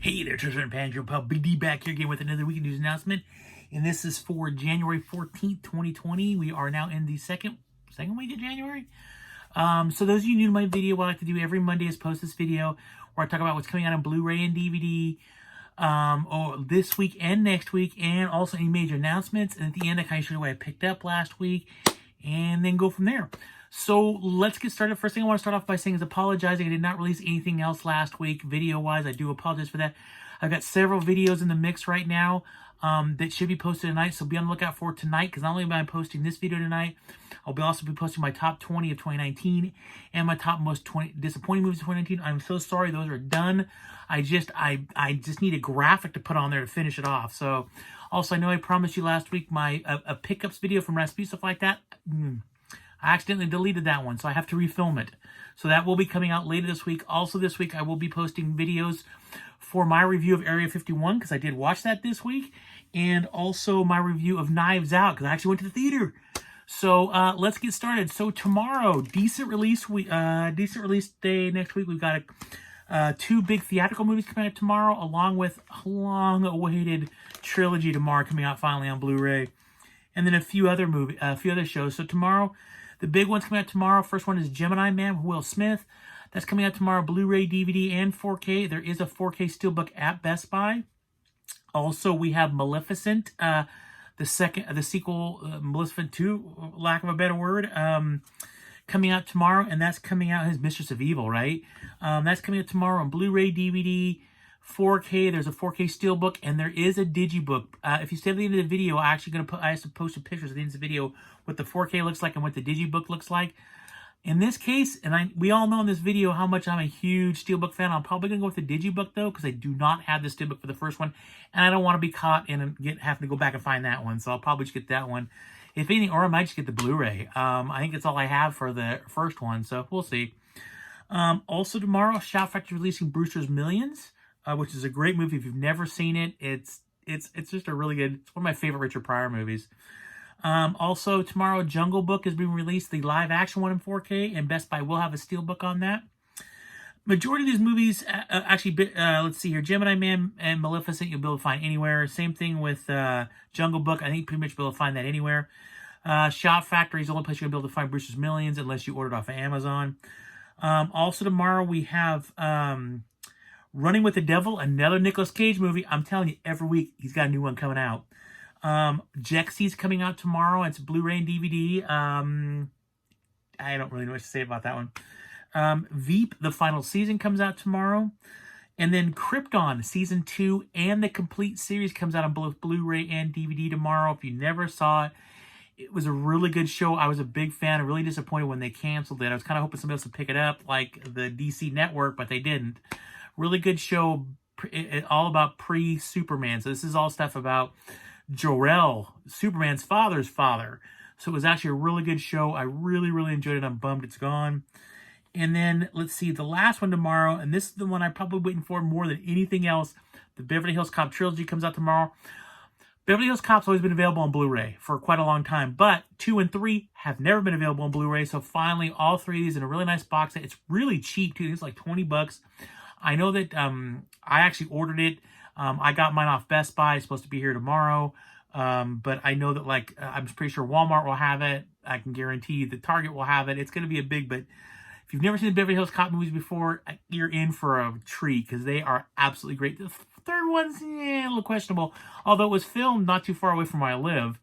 Hey there, Treasure and Pan, your pal Big D back here again with another weekend news announcement. And this is for January 14th, 2020. We are now in the second week of January. So those of you new to my video, what I like to do every Monday is post this video where I talk about what's coming out on Blu-ray and DVD or this week and next week, and also any major announcements. And at the end, I kind of show you what I picked up last week and then go from there. So let's get started. First thing I want to start off by saying is apologizing. I did not release anything else last week video-wise. I do apologize for that. I've got several videos in the mix right now that should be posted tonight. So be on the lookout for tonight, because not only am I posting this video tonight, I'll also be posting my top 20 of 2019 and my top most disappointing movies of 2019. I'm so sorry, those are done. I just need a graphic to put on there to finish it off. So also, I know I promised you last week my a pickups video from Rasputin, stuff like that. I accidentally deleted that one, so I have to refilm it. So that will be coming out later this week. Also this week, I will be posting videos for my review of Area 51, because I did watch that this week, and also my review of Knives Out, because I actually went to the theater. So let's get started. So tomorrow, decent release day next week. We've got two big theatrical movies coming out tomorrow, along with a long-awaited trilogy tomorrow coming out finally on Blu-ray, and then a few other shows. So tomorrow, the big ones coming out tomorrow. First one is Gemini Man with Will Smith. That's coming out tomorrow, Blu-ray, DVD, and 4K. There is a 4K steelbook at Best Buy. Also, we have Maleficent, the sequel, Maleficent 2, lack of a better word, coming out tomorrow, and that's coming out as Mistress of Evil, right? That's coming out tomorrow on Blu-ray, DVD, 4K. There's a 4K steelbook, and there is a digibook. If you stay at the end of the video, I have to post some pictures at the end of the video what the 4K looks like and what the digibook looks like. In this case, and we all know in this video how much I'm a huge steelbook fan. I'm probably gonna go with the digibook though, because I do not have the steelbook for the first one, and I don't want to be caught in having to go back and find that one. So I'll probably just get that one, if anything, or I might just get the Blu-ray. I think that's all I have for the first one, so we'll see. Also tomorrow, Shout Factory releasing Brewster's Millions, which is a great movie. If you've never seen it, it's just a really good. It's one of my favorite Richard Pryor movies. Also tomorrow, Jungle Book is being released, the live action one in 4K, and Best Buy will have a steelbook on that. Majority of these movies, let's see here, Gemini Man and Maleficent you'll be able to find anywhere. Same thing with Jungle Book. I think pretty much be able to find that anywhere. Shout Factory is the only place you're going to be able to find Brewster's Millions unless you order it off of Amazon. Also tomorrow we have Running with the Devil, another Nicolas Cage movie. I'm telling you, every week he's got a new one coming out. Jexy's coming out tomorrow. It's Blu-ray and DVD. I don't really know what to say about that one. Veep, the final season, comes out tomorrow. And then Krypton, season 2 and the complete series comes out on both Blu-ray and DVD tomorrow. If you never saw it, it was a really good show. I was a big fan. I'm really disappointed when they canceled it. I was kind of hoping somebody else would pick it up, like the DC Network, but they didn't. Really good show, all about pre-Superman. So this is all stuff about Jor-El, Superman's father's father. So it was actually a really good show. I really, really enjoyed it. I'm bummed it's gone. And then, let's see, the last one tomorrow, and this is the one I'm probably waiting for more than anything else. The Beverly Hills Cop trilogy comes out tomorrow. Beverly Hills Cop's always been available on Blu-ray for quite a long time, but 2 and 3 have never been available on Blu-ray. So finally, all 3 of these in a really nice box set. It's really cheap, too. It's like $20. I know that I actually ordered it. I got mine off Best Buy. It's supposed to be here tomorrow. But I know that, I'm pretty sure Walmart will have it. I can guarantee you that Target will have it. It's going to be a big, but if you've never seen the Beverly Hills Cop movies before, you're in for a treat, because they are absolutely great. The third one's a little questionable, although it was filmed not too far away from where I live.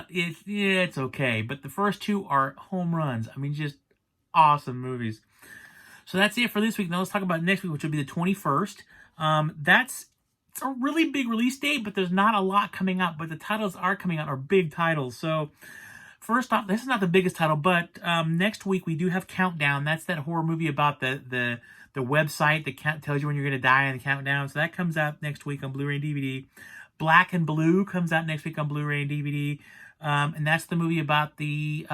It's okay, but the first 2 are home runs. I mean, just awesome movies. So that's it for this week. Now let's talk about next week, which will be the 21st. It's a really big release date, but there's not a lot coming out. But the titles are coming out are big titles. So first off, this is not the biggest title, but next week we do have Countdown. That's that horror movie about the website that tells you when you're going to die and the countdown. So that comes out next week on Blu-ray and DVD. Black and Blue comes out next week on Blu-ray and DVD. And that's the movie about the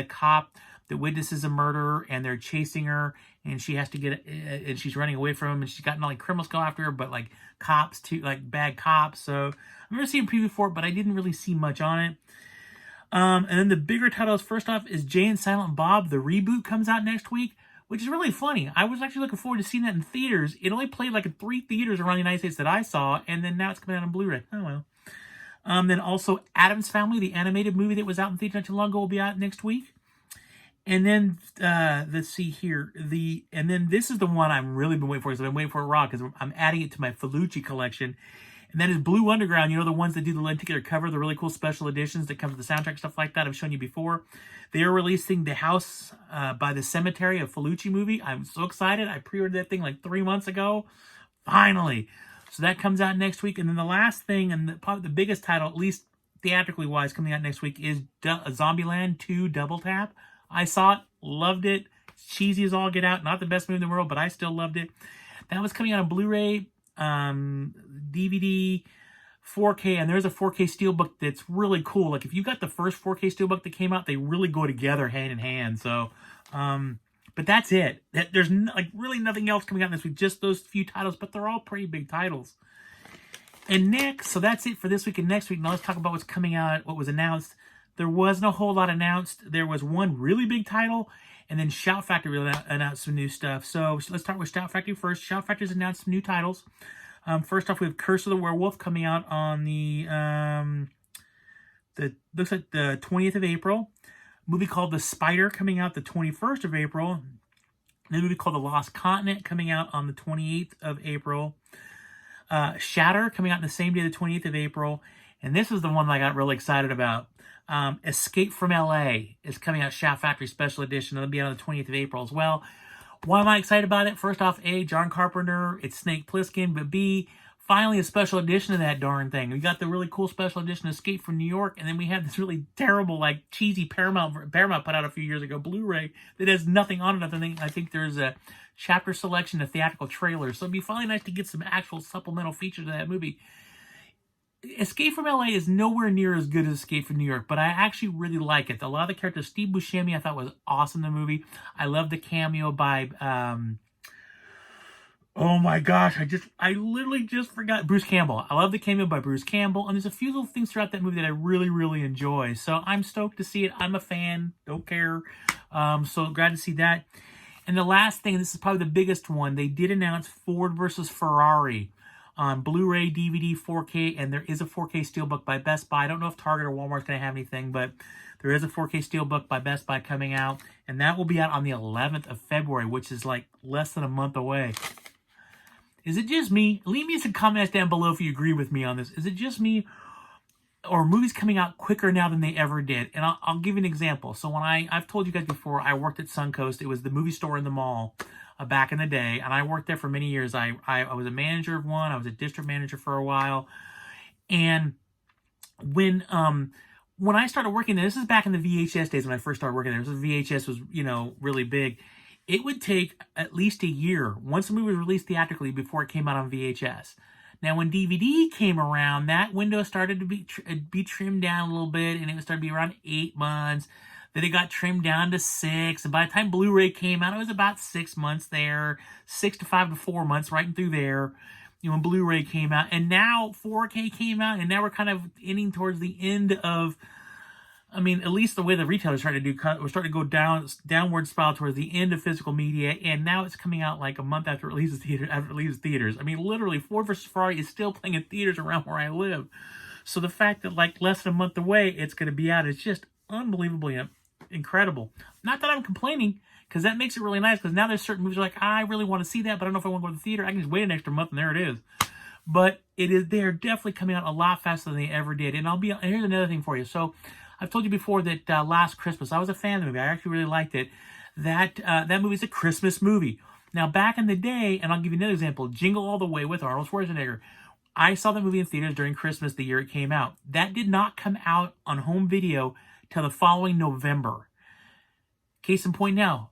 cop that witnesses a murder, and they're chasing her, and she has to get, and she's running away from him, and she's got not like criminals go after her, but like cops too, like bad cops. So I've never seen a preview for it, but I didn't really see much on it. And then the bigger titles, first off, is Jay and Silent Bob. The reboot comes out next week, which is really funny. I was actually looking forward to seeing that in theaters. It only played like in 3 theaters around the United States that I saw, and then now it's coming out on Blu-ray. Oh, well. Then also Addams Family, the animated movie that was out in theaters not too long ago, will be out next week. And then, let's see here. And then this is the one I'm really been waiting for, because I've been waiting for a while, because I'm adding it to my Felucci collection. And that is Blue Underground. You know, the ones that do the lenticular cover, the really cool special editions that come with the soundtrack, stuff like that I've shown you before. They are releasing The House by the Cemetery, a Felucci movie. I'm so excited. I pre-ordered that thing like 3 months ago. Finally. So that comes out next week. And then the last thing, and probably the biggest title, at least theatrically wise, coming out next week is Zombieland 2 Double Tap. I saw it, loved it. It's cheesy as all get out. Not the best movie in the world, but I still loved it. That was coming out on Blu-ray, DVD, 4K, and there's a 4K steelbook that's really cool. Like, if you got the first 4K steelbook that came out, they really go together hand in hand. So, but that's it. There's really nothing else coming out this week, just those few titles, but they're all pretty big titles. And next, so that's it for this week and next week. Now let's talk about what's coming out, what was announced. There wasn't a whole lot announced. There was one really big title, and then Shout Factory announced some new stuff. So let's start with Shout Factory first. Shout Factory's announced some new titles. First off, we have Curse of the Werewolf coming out on the looks like the 20th of April. A movie called The Spider coming out the 21st of April. And a movie called The Lost Continent coming out on the 28th of April. Shatter coming out on the same day, the 28th of April. And this is the one that I got really excited about. Escape from LA is coming out, Shout Factory Special Edition. It'll be out on the 20th of April as well. Why am I excited about it? First off, A, John Carpenter, it's Snake Plissken, but B, finally a special edition of that darn thing. We got the really cool special edition Escape from New York, and then we have this really terrible, like, cheesy Paramount put out a few years ago, Blu-ray, that has nothing on it. I think there's a chapter selection of theatrical trailers, so it'd be finally nice to get some actual supplemental features of that movie. Escape from LA is nowhere near as good as Escape from New York, but I actually really like it. A lot of the characters, Steve Buscemi, I thought was awesome in the movie. I love the cameo by, oh my gosh, I literally just forgot, Bruce Campbell. I love the cameo by Bruce Campbell, and there's a few little things throughout that movie that I really, really enjoy. So I'm stoked to see it. I'm a fan, don't care. So glad to see that. And the last thing, and this is probably the biggest one, they did announce Ford versus Ferrari on Blu-ray, DVD, 4K, and there is a 4K steelbook by Best Buy. I don't know if Target or Walmart's going to have anything, but there is a 4K steelbook by Best Buy coming out, and that will be out on the 11th of February, which is like less than a month away. Is it just me? Leave me some comments down below if you agree with me on this. Is it just me, or are movies coming out quicker now than they ever did? And I'll give you an example. So when I've told you guys before, I worked at Suncoast. It was the movie store in the mall. Back in the day, and I worked there for many years. I was a manager of one. I was a district manager for a while, and when I started working there, this is back in the VHS days when I first started working there. VHS was really big. It would take at least a year once a movie was released theatrically before it came out on VHS. Now, when DVD came around, that window started to be trimmed down a little bit, and it would start to be around 8 months. Then it got trimmed down to 6. And by the time Blu-ray came out, it was about 6 months there. 6 to 5 to 4 months, right in through there, when Blu-ray came out. And now 4K came out, and now we're kind of ending towards the end of, at least the way the retailers started to do, we're starting to go downward spiral towards the end of physical media, and now it's coming out like a month after it leaves theaters. Literally, Ford vs. Ferrari is still playing in theaters around where I live. So the fact that like less than a month away it's going to be out is just unbelievably incredible. Not that I'm complaining, because that makes it really nice, because now there's certain movies like, I really want to see that, but I don't know if I want to go to the theater. I can just wait an extra month and there it is. But they're definitely coming out a lot faster than they ever did. And here's another thing for you. So I've told you before that Last Christmas, I was a fan of the movie. I actually really liked it. That movie's a Christmas movie. Now, back in the day, and I'll give you another example, Jingle All the Way with Arnold Schwarzenegger. I saw the movie in theaters during Christmas the year it came out. That did not come out on home video till the following November. Case in point now,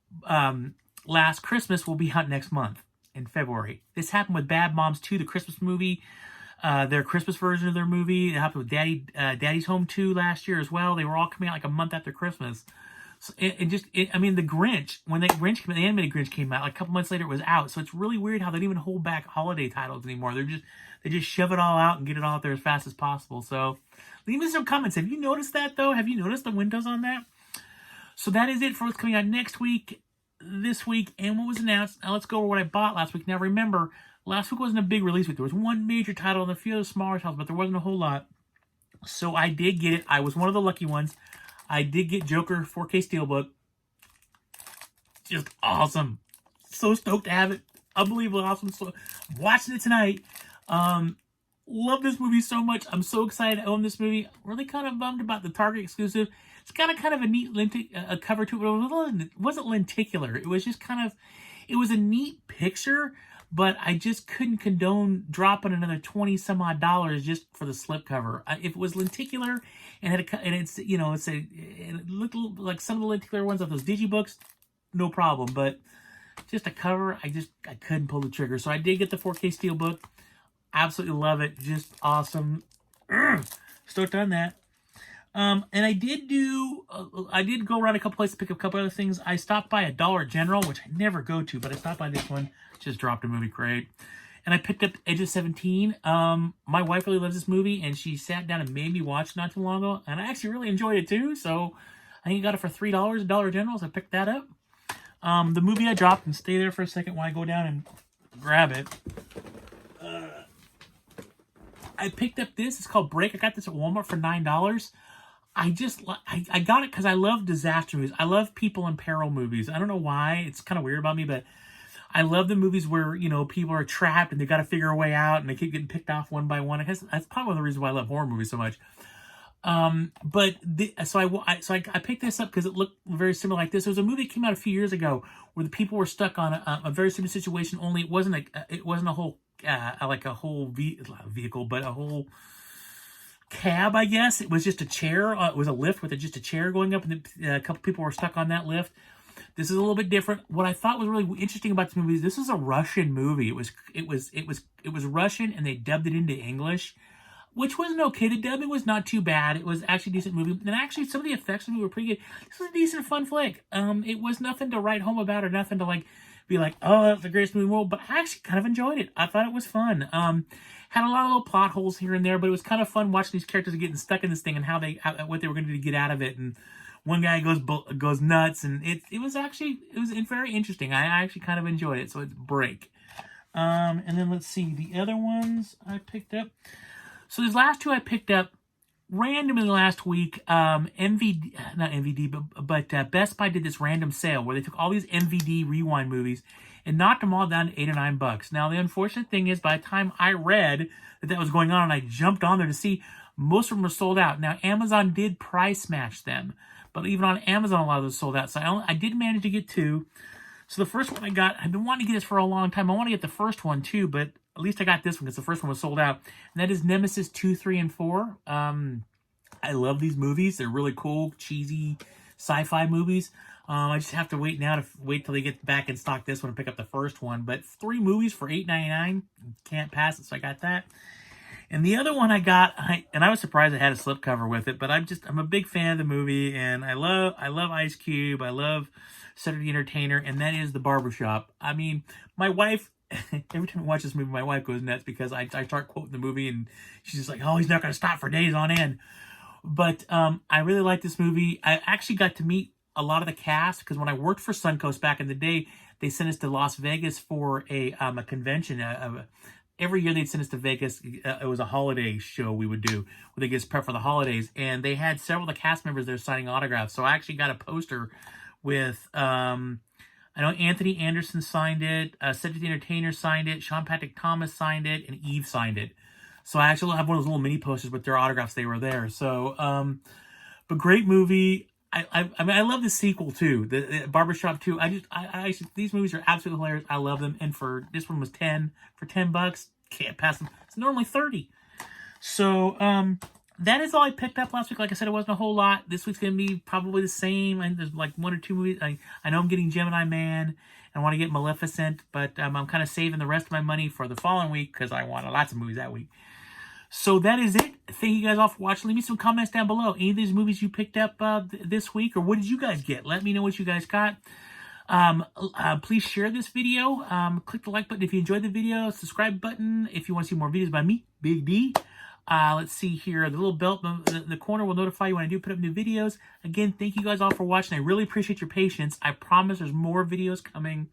Last Christmas will be out next month in February. This happened with Bad Moms 2, the Christmas movie, their Christmas version of their movie. It happened with Daddy's Home 2 last year as well. They were all coming out like a month after Christmas. So the Grinch, when the animated Grinch came out, like a couple months later it was out. So it's really weird how they don't even hold back holiday titles anymore. They just shove it all out and get it all out there as fast as possible. So leave me some comments. Have you noticed that, though? Have you noticed the windows on that? So that is it for what's coming out next week. this week and what was announced. Now let's go over what I bought last week. Now remember, last week wasn't a big release week. There was one major title and a few other smaller titles, but there wasn't a whole lot. So I did get it. I was one of the lucky ones. I did get Joker 4K Steelbook. Just awesome. So stoked to have it. Unbelievably awesome. So I'm watching it tonight. Love this movie so much. I'm so excited to own this movie. Really kind of bummed about the Target exclusive. It's got a kind of a neat cover to it, but it wasn't lenticular. It was just kind of, it was a neat picture, but I just couldn't condone dropping another 20 some odd dollars just for the slipcover. If it was lenticular and had and it's, you know, it looked like some of the lenticular ones of those digibooks, no problem. But just a cover, I couldn't pull the trigger. So I did get the 4K Steelbook. Absolutely love it. Just awesome. Stoked on that. And I did go around a couple places to pick up a couple other things. I stopped by a Dollar General, which I never go to, but I stopped by this one. Just dropped a movie crate. And I picked up Edge of 17. My wife really loves this movie, and she sat down and made me watch not too long ago. And I actually really enjoyed it too. So I think I got it for $3 at Dollar General, so I picked that up. The movie I dropped, and stay there for a second while I go down and grab it. I picked up this. It's called Break. I got this at Walmart for $9. I got it because I love disaster movies. I love people in peril movies. I don't know why. It's kind of weird about me, but I love the movies where, you know, people are trapped and they got to figure a way out and they keep getting picked off one by one. I guess that's probably one of the reasons why I love horror movies so much. So I picked this up because it looked very similar like this. There was a movie that came out a few years ago where the people were stuck on a very similar situation. Only it wasn't a whole vehicle, but a whole cab, I guess. It was just a chair. It was a lift with just a chair going up, and a couple people were stuck on that lift. This is a little bit different. What I thought was really interesting about this movie is this is a Russian movie. It was Russian, and they dubbed it into English, which wasn't okay. The dubbing was not too bad. It was actually a decent movie, and actually some of the effects in the movie were pretty good. This was a decent, fun flick. It was nothing to write home about or nothing to be like, oh, that's the greatest movie in the world. But I actually kind of enjoyed it. I thought it was fun. Had a lot of little plot holes here and there, but it was kind of fun watching these characters getting stuck in this thing and what they were going to do to get out of it. And one guy goes nuts, and it was very interesting. I actually kind of enjoyed it. So it's Break. And then let's see the other ones I picked up. So these last two I picked up randomly last week. Not MVD, but Best Buy did this random sale where they took all these MVD rewind movies and knocked them all down to $8 or $9. Now, the unfortunate thing is, by the time I read that was going on and I jumped on there to see, most of them were sold out. Now, Amazon did price match them, but even on Amazon, a lot of those sold out. So I did manage to get two. So the first one I got, I've been wanting to get this for a long time. I want to get the first one too, but at least I got this one because the first one was sold out. And that is Nemesis 2, 3, and 4. I love these movies. They're really cool, cheesy sci-fi movies. I just have to wait till they get back in stock this one and pick up the first one. But 3 movies for $8.99. Can't pass it, so I got that. And the other one I got, and I was surprised it had a slipcover with it, but I'm a big fan of the movie, and I love Ice Cube. I love Cedric the Entertainer, and that is The Barbershop. I mean, my wife, every time I watch this movie, my wife goes nuts because I start quoting the movie, and she's just like, oh, he's not going to stop for days on end. But I really like this movie. I actually got to meet a lot of the cast because when I worked for Suncoast back in the day, they sent us to Las Vegas for a convention. Every year they'd send us to Vegas. It was a holiday show we would do where they get us prep for the holidays. And they had several of the cast members there signing autographs. So I actually got a poster with, I know Anthony Anderson signed it, Cedric the Entertainer signed it, Sean Patrick Thomas signed it, and Eve signed it. So I actually have one of those little mini posters with their autographs. They were there. So, but great movie. I mean, I love the sequel too, the Barbershop 2. These movies are absolutely hilarious. I love them. And for this one was $10 for $10. Can't pass them. It's normally $30. So that is all I picked up last week. Like I said, it wasn't a whole lot. This week's gonna be probably the same. And there's like 1 or 2 movies. I know I'm getting Gemini Man. I want to get Maleficent, but I'm kind of saving the rest of my money for the following week because I want lots of movies that week. So that is it. Thank you guys all for watching. Leave me some comments down below. Any of these movies you picked up this week, or what did you guys get? Let me know what you guys got. Please share this video. Click the like button if you enjoyed the video. Subscribe button if you want to see more videos by me, Big D. Let's see here. The little bell in the corner will notify you when I do put up new videos. Again, thank you guys all for watching. I really appreciate your patience. I promise there's more videos coming.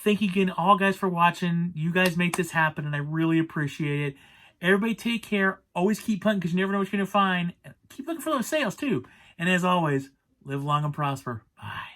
Thank you again, all guys, for watching. You guys make this happen, and I really appreciate it. Everybody take care. Always keep hunting because you never know what you're going to find. Keep looking for those sales, too. And as always, live long and prosper. Bye.